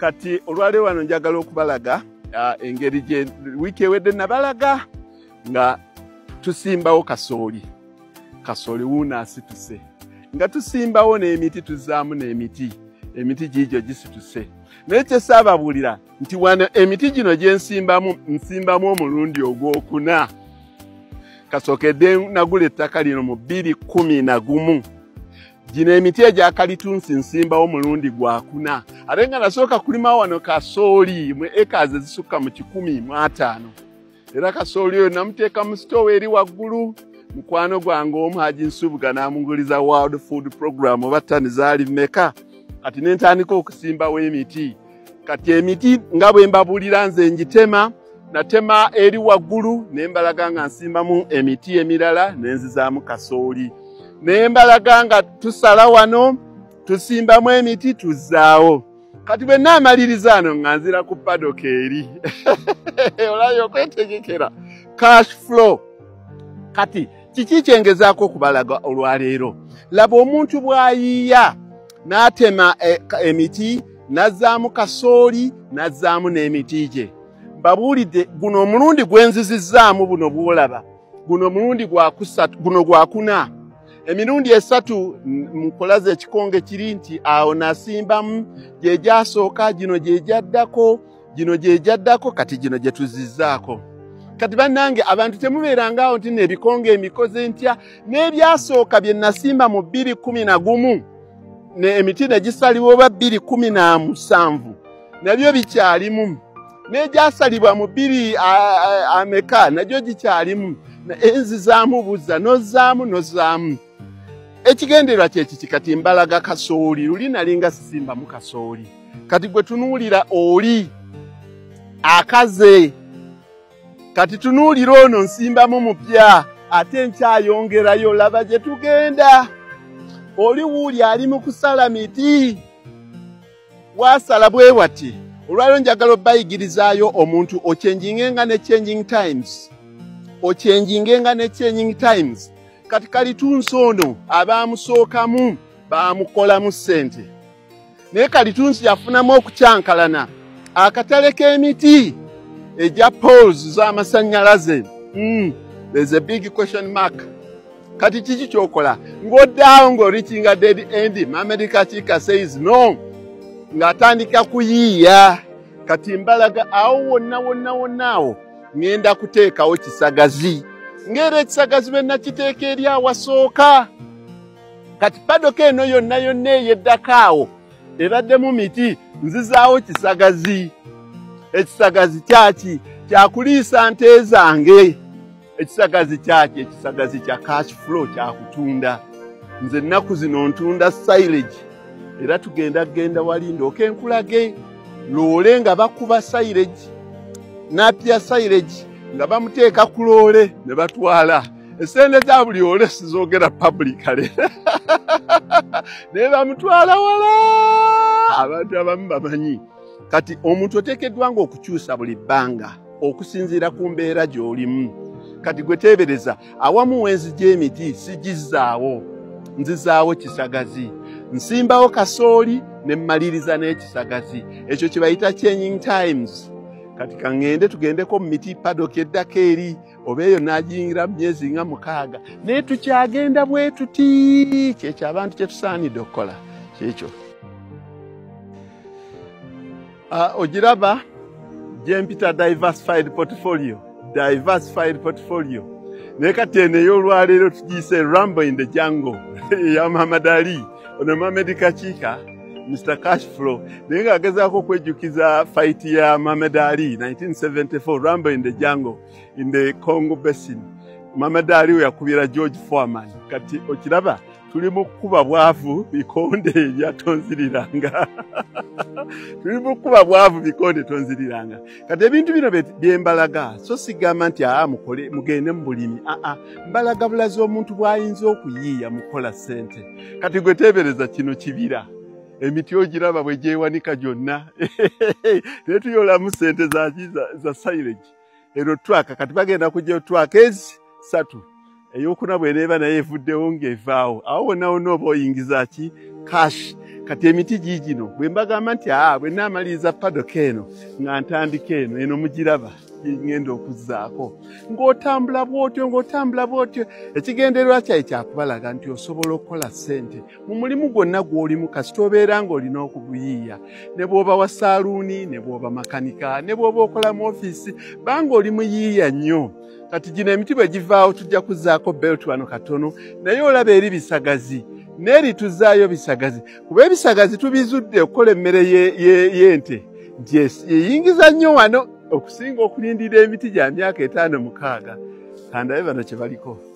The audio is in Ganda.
kati olwale wano njagala okubalaga engeri gye wiiki ewedde nabalaga nga tusimbawo kasooli wuuna asituse nga tusimbawo n'emiti tuzaamu n'emiti emiti giigyo gisituse naye kye saababuulira nti wano emiti gino gye nsimbamu omulundi ogwokuna kasookedde nagula ettaka lino mu 2011 gino emiti egya kalitunsi nsimbawo omulundi gwakuna ate nga nasooka kulima wano kasooli mu acres ezisukka mu 105 era kasooli oyo namuteeka mu sitoowa eri waggulu mukwano gwange omu Haji Nsubuga n'amunguliza World Food Program oba ttani zaali mmeka kati nentandika okusimbawo emiti kati emiti nga bwe mbabuulira nze njitema natema eri waggulu nembalaga nga nsimbamu emiti emirala nenzizaamu kasooli nembalaga nga tusala wano tusimbamu emiti tuzaawo kati bwe naamaliriza ano nga nzira ku paddock eri olayo okwetegekera cash flow kati kiki kyengezaako okubalaga olwaleero laba omuntu bw'ayiiya n'atema emiti nazzaamu kasooli nazzaamu n'emiti gye mbabuulidde guno omulundi gwenzizizaamu buno bw'olaba guno omulundi guno gwakuna emirundi esatu mukolaze ekikonge kiri nti awo nasimbamu gye gyasooka gino gye gyaddako kati gino gye tuzizzaako kati bannange abantu temubeerangaawo nti n'ebikonge emikoze ntya n'ebyasooka bye nasimba mu 2011 emiti ne gisalibwa oba 2017 nabyo bikyalimu n'egyasalibwa mu 2 ameka nagyo gikyalimu enzizaamu buzza nozaamu ekigendererwa kyekiki kati mbalaga kasooli luli nalinga sisimbamu kasooli kati gwe tunuulira oli akaze kati tunuulira ono nsimbamu mupya ate nkyayongerayo laba gye tugenda oli wuuli ali mu kusala miti wasala bwe wati olwaliro njagala obbayigirizaayo omuntu ochenjingenga ne changing times kati kalitunsi ono abaamusookamu baamukolamu ssente naye kalitunsi yafunamu okukyankalana akatale k'emiti ejja poles z'amasannyalaze there's a big question mark kati kiki kyokola ng'oddaawo ng'orikinga dead end Mohamed Kachika says no ng'atandika kuyiiya kati mbalaga awo wonnaawo ngenda kuteekawo kisagazi ng'era ekisagazi bwe nakiteeka eri awasooka kati paddock eno yonna eyeddakaawo ebaddemu miti nzizaawo kisagazi ekisagazi kyaki kyakuliisa nte zange ekisagazi kyaki ekisagazi kya cash flow kyakutunda nze ennaku zino ntunda silage era tugenda wali ndooka enkulage loole nga bakuba silage napya silage nga bamuteeka ku loole ne batwala esente za buli ole sizoogera publicly ne bamutwala wala abantu abamu bamanyi kati omuntu oteekeddwa nga okukyusa buli bbanga okusinziira ku mbeera gy'olimu kati gwe teebereza awamu wenzija emiti sigizzaawo nzizaawo kisagazi nsimbawo kasooli ne mmaliriza n'ekisagazi ekyo kye bayita changing times kati kangende tugendeko mu miti paddock eddako eri oba eyo n'agiyingira mu myezi nga 6 naye tukyagenda bwe tuti kyekyo abantu kye tusaanidde okukola kyekyo ogiraba gye mpita diversified portfolio naye kati eno ey'olwaleero tugiyise Rumble in the Jungle ya Muhammad Ali ono Mohamed Kachika Mr. Cashflow naye ng'agezaako okwejjukiza fight ya Muhammad Ali 1974 Rumble in the Jungle in the Congo Basin Muhammad Ali we yakubira George Foreman kati okiraba tuli mu kukuba bwavu bikonde ebyatonziriranga tuli mu kukuba bwavu bikonde tonziriranga kati ebintu bino byembalaga so sigamba nti mukole mugende mu bulimi mbalaga bulazi omuntu bw'ayinza okuyiiya mukola ssente kati gwe teebereza kino kibira emiti ogiraba bwe gyewanika gyonna naye tuyolamu ssente za silage ero twaka kati bagenda kujja twaka ezi 3 eyokuna bweneeba naye evuddewo ng'evaawo awo wonna wonna oba oyingiza ki cash kati emiti gigino bwe mbagamba nti bwe naamaliriza padoka eno nga ntandika eno mugiraba ngenda okuzzaako ng'otambula bw'otyo ekigendererwa kyayi kyakubalaga nti osobola okukola ssente mu mulimu gwonna gw'olimu kasita obeera ng'olina okuguyiiya ne bw'oba wa saaluuni ne bw'oba makanika ne bw'oba okola mu ofiisi banga oli muyiiya nnyo kati gino emiti bwe givaawo tujja kuzzaako belt wano katono naye olaba eri bisagazi n'eri tuzzaayo bisagazi kuba ebisagazi tubizudde okukola emmere y'ente nti eyingiza nnyo wano okusinga okulindira emiti gya myaka 5-6 kandabe bano kye baliko.